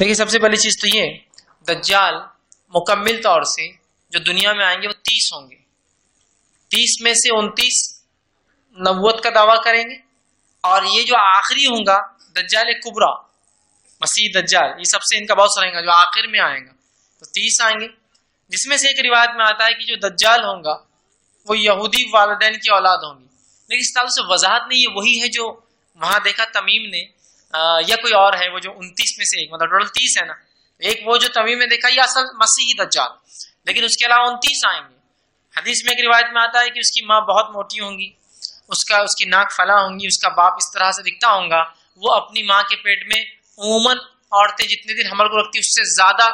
دیکھیے سب سے پہلی چیز تو یہ دجال مکمل طور سے جو دنیا میں آئیں گے وہ 30 ہوں گے. 30 میں سے 29 نبوت کا دعویٰ کریں گے، اور یہ جو آخری ہوں گا دجال کبریٰ مسیح دجال، یہ سب سے ان کا بہت سا رہے گا جو آخر میں آئیں گا، تو 30 آئیں گے. جس میں سے ایک روایت میں آتا ہے کہ جو دجال ہوں گا وہ یہودی والدین کی اولاد ہوں گی، لیکن اس تعلق سے وضاحت نہیں ہے وہی ہے جو وہاں دیکھا تمیم نے یا کوئی اور ہے وہ جو 29 میں سے ایک، مطلب ٹوٹل 30 ہے نا، ایک وہ جو تمیم نے دیکھا یہ اصل مسیحی دجال، لیکن اس کے علاوہ 29 آئیں گے. حدیث میں ایک روایت میں آتا ہے کہ اس کی ماں بہت موٹی ہوں گی، اس کی ناک فلاں ہوں گی، اس کا باپ اس طرح سے دکھتا ہوں گا، وہ اپنی ماں کے پیٹ میں عموماً عورتیں جتنے دن حمل کو رکھتی اس سے زیادہ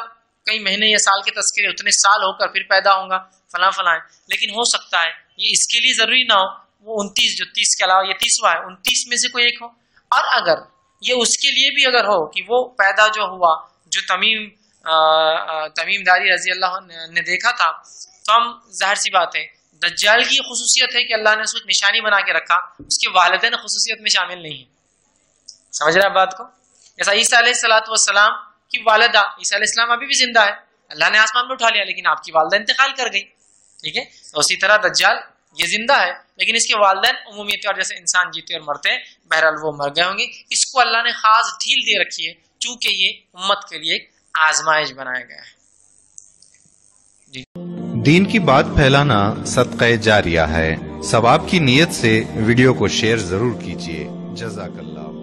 کئی مہینے یا سال کے تذکرے اتنے سال ہو کر پھر پیدا ہوں گا فلاں فلاں. لیکن ہو سکتا ہے یہ اس کے لیے ضروری نہ ہو وہ 29 جو 30 کے علاوہ یہ 30واں ہے 29 میں سے کوئی ایک ہو. اور اگر یہ اس کے لیے بھی اگر ہو کہ وہ پیدا جو ہوا جو تمیم داری رضی اللہ عنہ نے دیکھا تھا، تو ہم ظاہر سی بات ہے دجال کی خصوصیت ہے کہ اللہ نے اس کو ایک نشانی بنا کے رکھا، اس کے والدین خصوصیت میں شامل نہیں ہیں. سمجھ رہے ہیں بات کو؟ جیسا عیسیٰ علیہ السلام کی والدہ، عیسیٰ علیہ السلام ابھی بھی زندہ ہے، اللہ نے آسمان میں اٹھا لیا لیکن آپ کی والدہ انتقال کر گئی. ٹھیک ہے، تو اسی طرح دجال یہ زندہ ہے لیکن اس کے والدین عمومی طور جیسے انسان جیتے اور مرتے ہیں، بہرحال وہ مر گئے ہوں گے. اس کو اللہ نے خاص ڈھیل دے رکھی ہے چونکہ یہ امت کے لیے ایک آزمائش بنایا گیا ہے. جی، دین کی بات پھیلانا صدقہ جاریہ ہے. ثواب کی نیت سے ویڈیو کو شیئر ضرور کیجیے. جزاک اللہ.